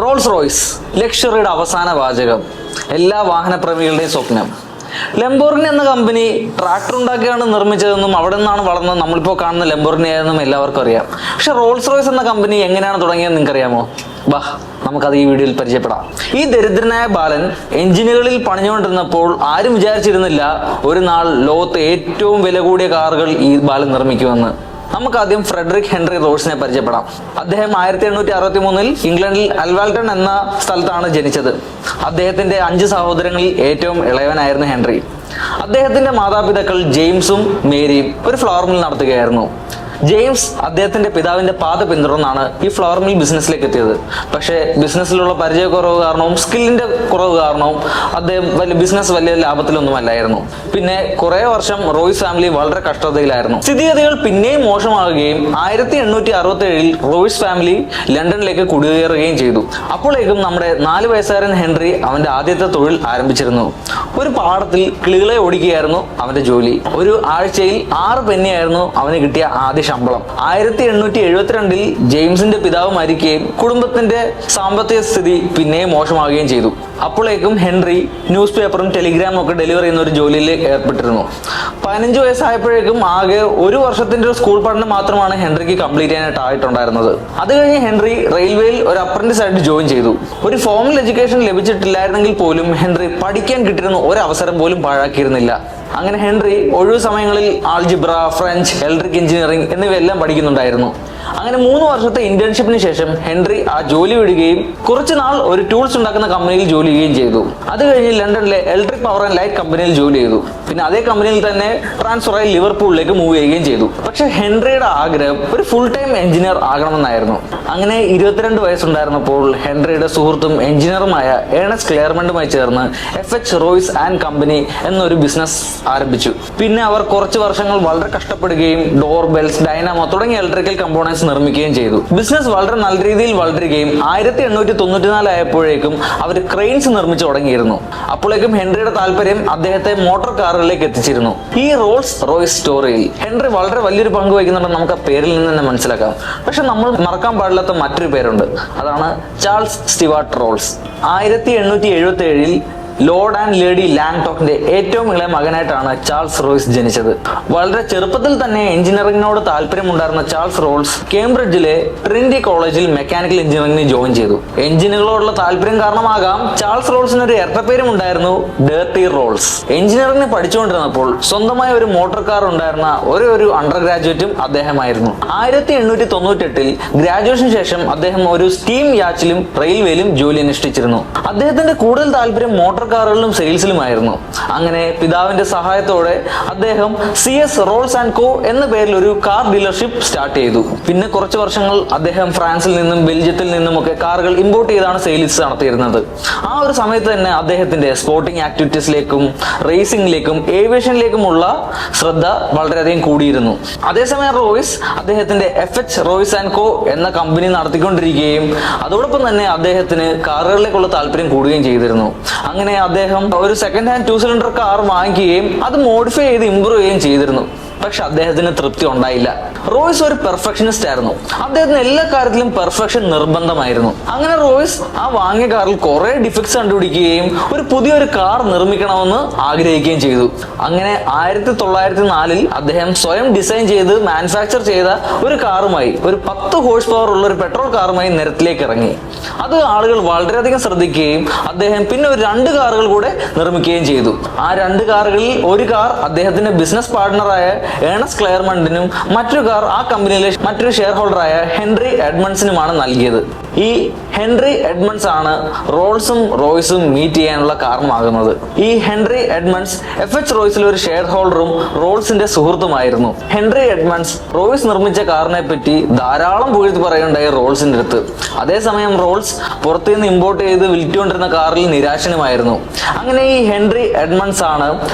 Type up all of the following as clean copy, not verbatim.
Rolls Royce ലക്ഷറിയുടെ അവസാന വാചകം, എല്ലാ വാഹനപ്രേമികളുടെയും സ്വപ്നം. ലംബോർഗിനി എന്ന കമ്പനി ട്രാക്ടർ ഉണ്ടാക്കിയാണ് നിർമ്മിച്ചതെന്നും അവിടെ നിന്നാണ് വളർന്നത് നമ്മളിപ്പോൾ കാണുന്ന ലംബോർഗിനി ആയെന്നും എല്ലാവർക്കും അറിയാം. പക്ഷെ റോൾസ് റോയ്സ് എന്ന കമ്പനി എങ്ങനെയാണ് തുടങ്ങിയത് നിങ്ങൾക്കറിയാമോ? നമുക്കത് ഈ വീഡിയോയിൽ പരിചയപ്പെടാം. ഈ ദരിദ്രനായ ബാലൻ എഞ്ചിനുകളിൽ പണിഞ്ഞുകൊണ്ടിരുന്നപ്പോൾ ആരും വിചാരിച്ചിരുന്നില്ല ഒരു നാൾ ലോകത്തെ ഏറ്റവും വില കൂടിയ കാറുകൾ ഈ ബാലൻ നിർമ്മിക്കുമെന്ന്. നമുക്ക് ആദ്യം ഫ്രെഡറിക് ഹെൻറി റോൾസിനെ പരിചയപ്പെടാം. അദ്ദേഹം 1863 ഇംഗ്ലണ്ടിൽ അൽവാൽട്ടൺ എന്ന സ്ഥലത്താണ് ജനിച്ചത്. അദ്ദേഹത്തിന്റെ 5 സഹോദരങ്ങളിൽ ഏറ്റവും ഇളയവനായിരുന്നു ഹെൻറി. അദ്ദേഹത്തിന്റെ മാതാപിതാക്കൾ ജെയിംസും മേരിയും ഒരു ഫ്ലവർ മിൽ നടത്തുകയായിരുന്നു. ജെയിംസ് അദ്ദേഹത്തിന്റെ പിതാവിന്റെ പാത പിന്തുടർന്നാണ് ഈ ഫ്ലവർ മിൽ ബിസിനസ്സിലേക്ക് എത്തിയത്. പക്ഷേ ബിസിനസ്സിലുള്ള പരിചയക്കുറവ് കാരണവും സ്കില്ലിന്റെ കുറവ് കാരണവും അദ്ദേഹം വലിയ ലാഭത്തിലൊന്നുമല്ലായിരുന്നു. പിന്നെ കുറെ വർഷം റോയ്സ് ഫാമിലി വളരെ കഷ്ടതയിലായിരുന്നു. സ്ഥിതിഗതികൾ പിന്നെയും മോശമാകുകയും 1867 റോയ്സ് ഫാമിലി ലണ്ടനിലേക്ക് കുടിയേറുകയും ചെയ്തു. അപ്പോഴേക്കും നമ്മുടെ 4 വയസ്സുകാരൻ ഹെൻറി അവന്റെ ആദ്യത്തെ തൊഴിൽ ആരംഭിച്ചിരുന്നു. ഒരു പാടത്തിൽ കിളികളെ ഓടിക്കുകയായിരുന്നു അവന്റെ ജോലി. ഒരു ആഴ്ചയിൽ 6 പെന്നിയായിരുന്നു അവന് കിട്ടിയ ആദ്യ ശമ്പളം. 1872 ജെയിംസിന്റെ പിതാവ് മരിക്കുകയും കുടുംബത്തിന്റെ സാമ്പത്തിക സ്ഥിതി പിന്നെയും മോശമാവുകയും ചെയ്തു. അപ്പോഴേക്കും ഹെൻറി ന്യൂസ് പേപ്പറും ടെലിഗ്രാമും ഒക്കെ ഡെലിവർ ചെയ്യുന്ന ഒരു ജോലിയിൽ ഏർപ്പെട്ടിരുന്നു. 15 വയസ്സായപ്പോഴേക്കും ആകെ 1 വർഷത്തിന്റെ സ്കൂൾ പഠനം മാത്രമാണ് ഹെൻറിക്ക് കംപ്ലീറ്റ് ചെയ്യാനായിട്ട് ആയിട്ടുണ്ടായിരുന്നത്. അത് കഴിഞ്ഞ് ഹെൻറി റെയിൽവേയിൽ ഒരു അപ്രന്റീസ് ആയിട്ട് ജോയിൻ ചെയ്തു. ഒരു ഫോർമൽ എഡ്യൂക്കേഷൻ ലഭിച്ചിട്ടില്ലായിരുന്നെങ്കിൽ പോലും ഹെൻറി പഠിക്കാൻ കിട്ടിയിരുന്ന ഒരു അവസരം പോലും പാഴാക്കിയിരുന്നില്ല. അങ്ങനെ ഹെൻറി ഒഴിവു സമയങ്ങളിൽ ആൾജിബ്ര, ഫ്രഞ്ച്, ഇലക്ട്രിക് എഞ്ചിനീയറിംഗ് എന്നിവയെല്ലാം പഠിക്കുന്നുണ്ടായിരുന്നു. അങ്ങനെ 3 വർഷത്തെ ഇന്റേൺഷിപ്പിന് ശേഷം ഹെൻറി ആ ജോലി വിടുകയും കുറച്ചു നാൾ ഒരു ടൂൾസ് ഉണ്ടാക്കുന്ന കമ്പനിയിൽ ജോലി ചെയ്യുകയും ചെയ്തു. അത് കഴിഞ്ഞ് ലണ്ടനിലെ ഇലക്ട്രിക് പവർ ആൻഡ് ലൈറ്റ് കമ്പനിയിൽ ജോലി ചെയ്തു. പിന്നെ അതേ കമ്പനിയിൽ തന്നെ ട്രാൻസ്ഫറായി ലിവർപൂളിലേക്ക് മൂവ് ചെയ്യുകയും ചെയ്തു. പക്ഷെ ഹെൻറിയുടെ ആഗ്രഹം ഒരു ഫുൾ ടൈം എഞ്ചിനീയർ ആകണമെന്നായിരുന്നു. അങ്ങനെ 22 വയസ്സുണ്ടായിരുന്നപ്പോൾ ഹെൻറിയുടെ സുഹൃത്തും എഞ്ചിനീയറുമായ ഏണസ്റ്റ് ക്ലെയർമണ്ടുമായി ചേർന്ന് FH റോയ്സ് ആൻഡ് കമ്പനി എന്നൊരു ബിസിനസ് ആരംഭിച്ചു. പിന്നെ അവർ കുറച്ച് വർഷങ്ങൾ വളരെ കഷ്ടപ്പെടുകയും ഡോർ ബെൽസ്, ഡൈനാമോ തുടങ്ങിയ ഇലക്ട്രിക്കൽ കമ്പോണൻസ് നിർമ്മിക്കുകയും ചെയ്തു. ബിസിനസ് വളരെ നല്ല രീതിയിൽ വളരുകയും 1894 ആയപ്പോഴേക്കും അവർ ക്രെയിൻസ് നിർമ്മിച്ചു തുടങ്ങിയിരുന്നു. അപ്പോഴേക്കും ഹെൻറിയുടെ താല്പര്യം അദ്ദേഹത്തെ മോട്ടോർ കാറുകളിലേക്ക് എത്തിച്ചിരുന്നു. ഈ റോൾസ് റോയ്സ് സ്റ്റോറിയിൽ ഹെൻറി വളരെ വലിയൊരു പങ്ക് വഹിക്കുന്നുണ്ടെന്ന് നമുക്ക് ആ പേരിൽ നിന്ന് തന്നെ മനസ്സിലാക്കാം. പക്ഷെ നമ്മൾ മറക്കാൻ പാടില്ലാത്ത മറ്റൊരു പേരുണ്ട്, അതാണ് Charles Stewart Rolls. 1877 lord and lady ലാംഗ്ടോക്കിന്റെ ഏറ്റവും ഇളയ മകനായിട്ടാണ് ചാൾസ് റോയ്സ് ജനിച്ചത്. വളരെ ചെറുപ്പത്തിൽ തന്നെ എഞ്ചിനീയറിംഗിനോട് താല്പര്യമുണ്ടായിരുന്ന ചാൾസ് റോൾസ് കേംബ്രിഡ്ജിലെ ട്രിനിറ്റി കോളേജിൽ മെക്കാനിക്കൽ എഞ്ചിനീയറിംഗിന് ജോയിൻ ചെയ്തു. എഞ്ചിനുകളോടുള്ള താല്പര്യം കാരണമാകാം ചാൾസ് റോൾസിന് ഒരു ഇരട്ടപ്പേരും ഉണ്ടായിരുന്നു, ഡേർട്ടി റോൾസ്. എഞ്ചിനീയറിംഗിന് പഠിച്ചുകൊണ്ടിരുന്നപ്പോൾ സ്വന്തമായ ഒരു മോട്ടോർ കാർ ഉണ്ടായിരുന്ന ഒരു അണ്ടർ ഗ്രാജുവേറ്റും അദ്ദേഹമായിരുന്നു. 1898 ഗ്രാജുവേഷന് ശേഷം അദ്ദേഹം ഒരു സ്റ്റീം യാച്ചിലും റെയിൽവേയിലും ജോലി അനുഷ്ഠിച്ചിരുന്നു. അദ്ദേഹത്തിന്റെ കൂടുതൽ താല്പര്യം മോട്ടോർ കാറുകളിലും സെയിൽസിലുമായിരുന്നു. അങ്ങനെ പിതാവിന്റെ സഹായത്തോടെ അദ്ദേഹം CS റോൾസ് ആൻഡ് കോ എന്ന പേരിൽ ഒരു കാർ ഡീലർഷിപ്പ് സ്റ്റാർട്ട് ചെയ്തു. പിന്നെ കുറച്ച് വർഷങ്ങൾ അദ്ദേഹം ഫ്രാൻസിൽ നിന്നും ബെൽജിയത്തിൽ നിന്നും ഒക്കെ കാറുകൾ ഇമ്പോർട്ട് ചെയ്താണ് സെയിൽസ് നടത്തിയിരുന്നത്. ആ ഒരു സമയത്ത് തന്നെ അദ്ദേഹത്തിന്റെ സ്പോർട്ടിംഗ് ആക്ടിവിറ്റീസിലേക്കും റേസിംഗിലേക്കും ഏവിയേഷനിലേക്കുമുള്ള ശ്രദ്ധ വളരെയധികം കൂടിയിരുന്നു. അതേസമയം റോയ്സ് അദ്ദേഹത്തിന്റെ FH റോയ്സ് ആൻഡ് കോ എന്ന കമ്പനി നടത്തിക്കൊണ്ടിരിക്കുകയും അതോടൊപ്പം തന്നെ അദ്ദേഹത്തിന് കാറുകളിലേക്കുള്ള താല്പര്യം കൂടുകയും ചെയ്തിരുന്നു. അങ്ങനെ അദ്ദേഹം ഒരു സെക്കൻഡ് ഹാൻഡ് 2 സിലിണ്ടർ കാർ വാങ്ങിക്കുകയും അത് മോഡിഫൈ ചെയ്ത് ഇംപ്രൂവ് ചെയ്യുകയും ചെയ്തിരുന്നു. പക്ഷെ അദ്ദേഹത്തിന് തൃപ്തി ഉണ്ടായില്ല. റോയ്സ് ഒരു പെർഫെക്ഷനിസ്റ്റ് ആയിരുന്നു. അദ്ദേഹത്തിന് എല്ലാ കാര്യത്തിലും പെർഫെക്ഷൻ നിർബന്ധമായിരുന്നു. അങ്ങനെ റോയ്സ് ആ വാങ്ങിയ കാറിൽ കുറെ ഡിഫക്ട്സ് കണ്ടുപിടിക്കുകയും ഒരു പുതിയൊരു കാർ നിർമ്മിക്കണമെന്ന് ആഗ്രഹിക്കുകയും ചെയ്തു. അങ്ങനെ 1904 അദ്ദേഹം സ്വയം ഡിസൈൻ ചെയ്ത് മാനുഫാക്ചർ ചെയ്ത ഒരു കാറുമായി, ഒരു 10 ഹോഴ്സ് പവർ ഉള്ള ഒരു പെട്രോൾ കാറുമായി നിരത്തിലേക്ക് ഇറങ്ങി. അത് ആളുകൾ വളരെയധികം ശ്രദ്ധിക്കുകയും അദ്ദേഹം പിന്നെ ഒരു 2 കാറുകൾ കൂടെ നിർമ്മിക്കുകയും ചെയ്തു. ആ 2 കാറുകളിൽ ഒരു കാർ അദ്ദേഹത്തിന്റെ ബിസിനസ് പാർട്ട്ണറായ ഏണസ്റ്റ് ക്ലെയർമണ്ടിനും മറ്റൊരു കാർ ആ കമ്പനിയിലെ മറ്റൊരു ഷെയർ ഹോൾഡറായ ഹെൻറി എഡ്മണ്ട്സിനുമാണ് നൽകിയത്. ഈ ഹെൻറി എഡ്മണ്ട്സ് ആണ് റോൾസും റോയ്സും മീറ്റ് ചെയ്യാനുള്ള കാരണമാകുന്നത്. ഈ ഹെൻറി എഡ്മണ്ട്സ് FH റോയ്സിലെ ഒരു ഷെയർ ഹോൾഡറും റോൾസിന്റെ സുഹൃത്തുമായിരുന്നു. ഹെൻറി എഡ്മണ്ട്സ് റോയ്സ് നിർമ്മിച്ച കാറിനെ പറ്റി ധാരാളം പുകഴ്ത്തി പറയുണ്ടായി റോൾസിന്റെ അടുത്ത്. അതേസമയം റോൾസ് പുറത്തുനിന്ന് ഇമ്പോർട്ട് ചെയ്ത് വിൽറ്റുകൊണ്ടിരുന്ന കാറിൽ നിരാശനുമായിരുന്നു. അങ്ങനെ ഈ ഹെൻറി എഡ്മണ്ട്സ് ആണ്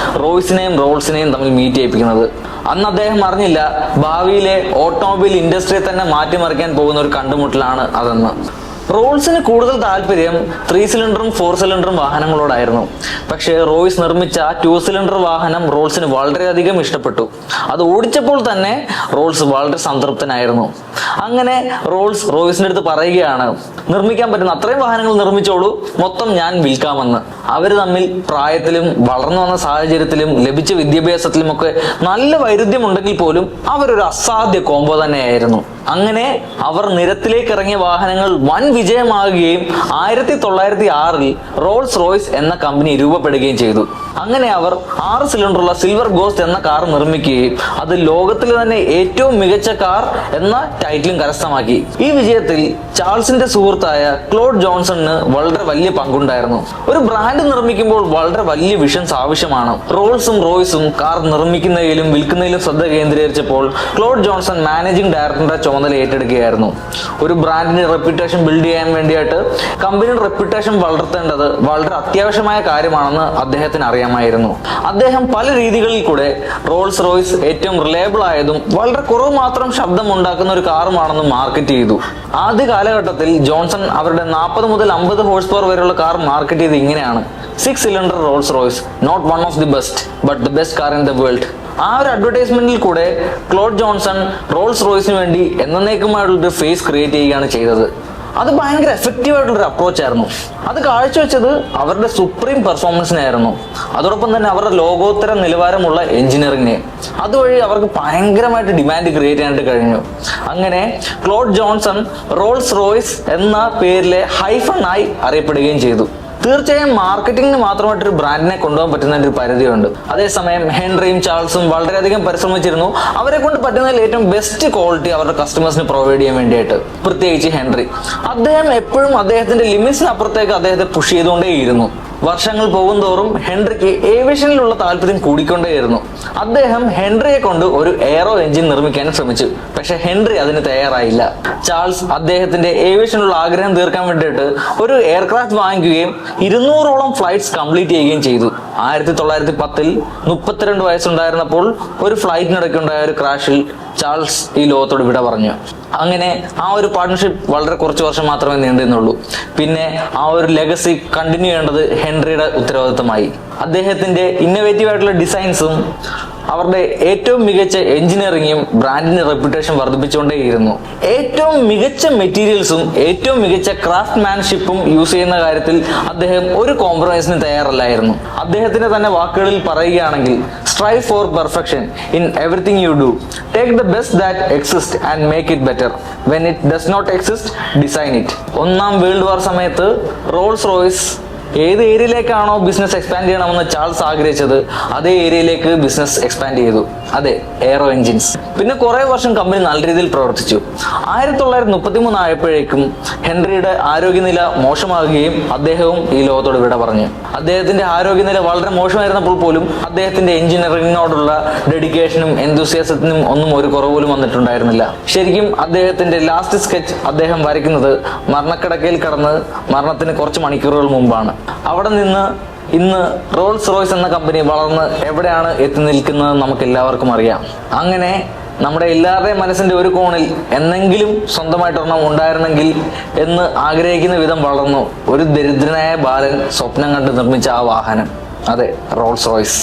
റോയ്സിനെയും റോൾസിനെയും തമ്മിൽ മീറ്റ് ചെയ്യിപ്പിക്കുന്നത്. അന്ന് അദ്ദേഹം അറിഞ്ഞില്ല ഭാവിയിലെ ഓട്ടോമൊബൈൽ ഇൻഡസ്ട്രിയെ തന്നെ മാറ്റിമറിക്കാൻ പോകുന്ന ഒരു കണ്ടുമുട്ടലാണ് അതെന്ന്. റോൾസിന് കൂടുതൽ താല്പര്യം 3 സിലിണ്ടറും 4 സിലിണ്ടറും വാഹനങ്ങളോടായിരുന്നു. പക്ഷേ റോയ്സ് നിർമ്മിച്ച 2 സിലിണ്ടർ വാഹനം റോൾസിന് വളരെയധികം ഇഷ്ടപ്പെട്ടു. അത് ഓടിച്ചപ്പോൾ തന്നെ റോൾസ് വളരെ സംതൃപ്തനായിരുന്നു. അങ്ങനെ റോയ്സിന്റെ അടുത്ത് പറയുകയാണ്, നിർമ്മിക്കാൻ പറ്റുന്ന അത്രയും വാഹനങ്ങൾ നിർമ്മിച്ചോളൂ, മൊത്തം ഞാൻ വിൽക്കാമെന്ന്. അവർ തമ്മിൽ പ്രായത്തിലും വളർന്നു വന്ന സാഹചര്യത്തിലും ലഭിച്ച വിദ്യാഭ്യാസത്തിലും ഒക്കെ നല്ല വൈരുദ്ധ്യം ഉണ്ടെങ്കിൽ പോലും അവരൊരു അസാധ്യ കോംബോ തന്നെയായിരുന്നു. അങ്ങനെ അവർ നിരത്തിലേക്ക് ഇറങ്ങിയ വാഹനങ്ങൾ വൻ വിജയമാകുകയും 1906 റോൾസ് റോയ്സ് എന്ന കമ്പനി രൂപപ്പെടുകയും ചെയ്തു. അങ്ങനെ അവർ 6 സിലിണ്ടറുള്ള സിൽവർ ഗോസ്റ്റ് എന്ന കാർ നിർമ്മിക്കുകയും അത് ലോകത്തിലെ തന്നെ ഏറ്റവും മികച്ച കാർ എന്ന ടൈറ്റിലും കരസ്ഥമാക്കി. ഈ വിജയത്തിൽ ചാൾസിന്റെ സുഹൃത്തായ ക്ലോഡ് ജോൺസണിന് വളരെ വലിയ പങ്കുണ്ടായിരുന്നു. ഒരു ബ്രാൻഡ് നിർമ്മിക്കുമ്പോൾ വളരെ വലിയ വിഷൻസ് ആവശ്യമാണ്. റോൾസും റോയ്സും കാർ നിർമ്മിക്കുന്നതിലും വിൽക്കുന്നതിലും ശ്രദ്ധ കേന്ദ്രീകരിച്ചപ്പോൾ ക്ലോഡ് ജോൺസൺ മാനേജിംഗ് ഡയറക്ടറുടെ ചുമതല ഏറ്റെടുക്കുകയായിരുന്നു. ഒരു ബ്രാൻഡിന്റെ റെപ്യൂട്ടേഷൻ ബിൽഡ് ചെയ്യാൻ വേണ്ടിയിട്ട് കമ്പനിയുടെ റെപ്യൂട്ടേഷൻ വളർത്തേണ്ടത് വളരെ അത്യാവശ്യമായ കാര്യമാണെന്ന് അദ്ദേഹത്തിന് അറിയാമായിരുന്നു. അദ്ദേഹം പല രീതികളിൽ കൂടെ റോൾസ് റോയ്സ് ഏറ്റവും റിലയബിൾ ആയതും വളരെ കുറവ് മാത്രം ശബ്ദം ഉണ്ടാക്കുന്ന ഒരു കാറുമാണെന്ന് മാർക്കറ്റ് ചെയ്തു. ആദ്യ കാലഘട്ടത്തിൽ ജോൺസൺ അവരുടെ 40 മുതൽ 50 ഹോഴ്സ് പവർ വരെയുള്ള കാർ മാർക്കറ്റ് ചെയ്ത് ഇങ്ങനെയാണ്: 6 cylinder Rolls Royce, not one of the best but the best car in the world. ആ ഒരു അഡ്വർടൈസ്മെന്റിൽ കൂടെ ക്ലോഡ് ജോൺസൺ റോൾസ് റോയ്സിന് വേണ്ടി എന്നേക്കുമായിട്ടുള്ളൊരു ഫേസ് ക്രിയേറ്റ് ചെയ്യുകയാണ് ചെയ്തത്. അത് ഭയങ്കര എഫക്റ്റീവ് ആയിട്ടുള്ളൊരു അപ്രോച്ച് ആയിരുന്നു. അത് കാഴ്ചവെച്ചത് അവരുടെ സുപ്രീം പെർഫോമൻസിനായിരുന്നു. അതോടൊപ്പം തന്നെ അവരുടെ ലോകോത്തര നിലവാരമുള്ള എഞ്ചിനീയറിംഗിനെ. അതുവഴി അവർക്ക് ഭയങ്കരമായിട്ട് ഡിമാൻഡ് ക്രിയേറ്റ് ചെയ്യാനായിട്ട് കഴിഞ്ഞു. അങ്ങനെ ക്ലോഡ് ജോൺസൺ റോൾസ് റോയ്സ് എന്ന പേരിലെ ഹൈഫൺ ആയി അറിയപ്പെടുകയും ചെയ്തു. തീർച്ചയായും മാർക്കറ്റിംഗിന് മാത്രമായിട്ടൊരു ബ്രാൻഡിനെ കൊണ്ടുപോകാൻ പറ്റുന്നതിന്റെ ഒരു പരിധിയുണ്ട്. അതേസമയം ഹെൻറിയും ചാൾസും വളരെയധികം പരിശ്രമിച്ചിരുന്നു അവരെ കൊണ്ട് പറ്റുന്നതിൽ ഏറ്റവും ബെസ്റ്റ് ക്വാളിറ്റി അവരുടെ കസ്റ്റമേഴ്സിന് പ്രൊവൈഡ് ചെയ്യാൻ വേണ്ടിയിട്ട്. പ്രത്യേകിച്ച് ഹെൻറി, അദ്ദേഹം എപ്പോഴും അദ്ദേഹത്തിന്റെ ലിമിറ്റ്സിനപ്പുറത്തേക്ക് അദ്ദേഹത്തെ പുഷ് ചെയ്തുകൊണ്ടേയിരുന്നു. വർഷങ്ങൾ പോകുന്തോറും ഹെൻറിക്ക് ഏവിയേഷനിലുള്ള താല്പര്യം കൂടിക്കൊണ്ടേയിരുന്നു. അദ്ദേഹം ഹെൻറിയെ കൊണ്ട് ഒരു എയറോ എഞ്ചിൻ നിർമ്മിക്കാൻ ശ്രമിച്ചു. പക്ഷെ ഹെൻറി അതിന് തയ്യാറായില്ല. ചാൾസ് അദ്ദേഹത്തിന്റെ ഏവിയേഷനുള്ള ആഗ്രഹം തീർക്കാൻ വേണ്ടിയിട്ട് ഒരു എയർക്രാഫ്റ്റ് വാങ്ങിക്കുകയും 200ഓളം ഫ്ലൈറ്റ്സ് കംപ്ലീറ്റ് ചെയ്യുകയും ചെയ്തു. 1910 32 വയസ്സുണ്ടായിരുന്നപ്പോൾ ഒരു ഫ്ലൈറ്റിനിടയ്ക്കുണ്ടായ ഒരു ക്രാഷിൽ ചാൾസ് ഈ ലോകത്തോട് വിട പറഞ്ഞു. അങ്ങനെ ആ ഒരു പാർട്ട്ണർഷിപ്പ് വളരെ കുറച്ച് വർഷം മാത്രമേ നീണ്ടിരുന്നുള്ളൂ. പിന്നെ ആ ഒരു ലെഗസി കണ്ടിന്യൂ ചെയ്യേണ്ടത് ഹെൻറിയുടെ ഉത്തരവാദിത്തമായി. അദ്ദേഹത്തിന്റെ ഇന്നോവേറ്റീവ് ആയിട്ടുള്ള ഡിസൈൻസും അവരുടെ ഏറ്റവും മികച്ച എഞ്ചിനീയറിംഗും ബ്രാൻഡിന്റെ റെപ്യൂട്ടേഷൻ വർദ്ധിപ്പിച്ചുകൊണ്ടേയിരുന്നു. ഏറ്റവും മികച്ച മെറ്റീരിയൽസും ഏറ്റവും മികച്ച ക്രാഫ്റ്റ്മാൻഷിപ്പും യൂസ് ചെയ്യുന്ന കാര്യത്തിൽ അദ്ദേഹം ഒരു കോംപ്രമൈസിന് തയ്യാറല്ലായിരുന്നു. അദ്ദേഹത്തിന്റെ തന്നെ വാക്കുകളിൽ പറയുകയാണെങ്കിൽ, strive for perfection in everything you do, take the best that exist and make it better, when it does not exist design it. ഒന്നാം വേൾഡ് വാർ സമയത്ത് റോൾസ് റോയ്സ് ഏത് ഏരിയയിലേക്കാണോ ബിസിനസ് എക്സ്പാൻഡ് ചെയ്യണമെന്ന് ചാൾസ് ആഗ്രഹിച്ചത് അതേ ഏരിയയിലേക്ക് ബിസിനസ് എക്സ്പാൻഡ് ചെയ്തു. അതെ, എയറോ എഞ്ചിൻസ്. പിന്നെ കുറെ വർഷം കമ്പനി നല്ല രീതിയിൽ പ്രവർത്തിച്ചു. 1933 ആയപ്പോഴേക്കും ഹെൻറിയുടെ ആരോഗ്യനില മോശമാകുകയും അദ്ദേഹവും ഈ ലോകത്തോട് വിട പറഞ്ഞു. അദ്ദേഹത്തിന്റെ ആരോഗ്യനില വളരെ മോശമായിരുന്നപ്പോൾ പോലും അദ്ദേഹത്തിന്റെ എഞ്ചിനീയറിംഗിനോടുള്ള ഡെഡിക്കേഷനും എന്തൂസിയാസത്തിനും ഒന്നും ഒരു കുറവ് പോലും വന്നിട്ടുണ്ടായിരുന്നില്ല. ശരിക്കും അദ്ദേഹത്തിന്റെ ലാസ്റ്റ് സ്കെച്ച് അദ്ദേഹം വരയ്ക്കുന്നത് മരണക്കിടക്കയിൽ കടന്ന് മരണത്തിന് കുറച്ച് മണിക്കൂറുകൾ മുമ്പാണ്. അവിടെ നിന്ന് ഇന്ന് റോൾസ് റോയ്സ് എന്ന കമ്പനി വളർന്ന് എവിടെയാണ് എത്തി നിൽക്കുന്നത് നമുക്ക് എല്ലാവർക്കും അറിയാം. അങ്ങനെ നമ്മുടെ എല്ലാവരുടെയും മനസ്സിന്റെ ഒരു കോണിൽ എന്നെങ്കിലും സ്വന്തമായിട്ടൊരെണ്ണം ഉണ്ടായിരുന്നെങ്കിൽ എന്ന് ആഗ്രഹിക്കുന്ന വിധം വളർന്നു ഒരു ദരിദ്രനായ ബാലൻ സ്വപ്നം കണ്ട് നിർമ്മിച്ച ആ വാഹനം. അതെ, റോൾസ് റോയ്സ്.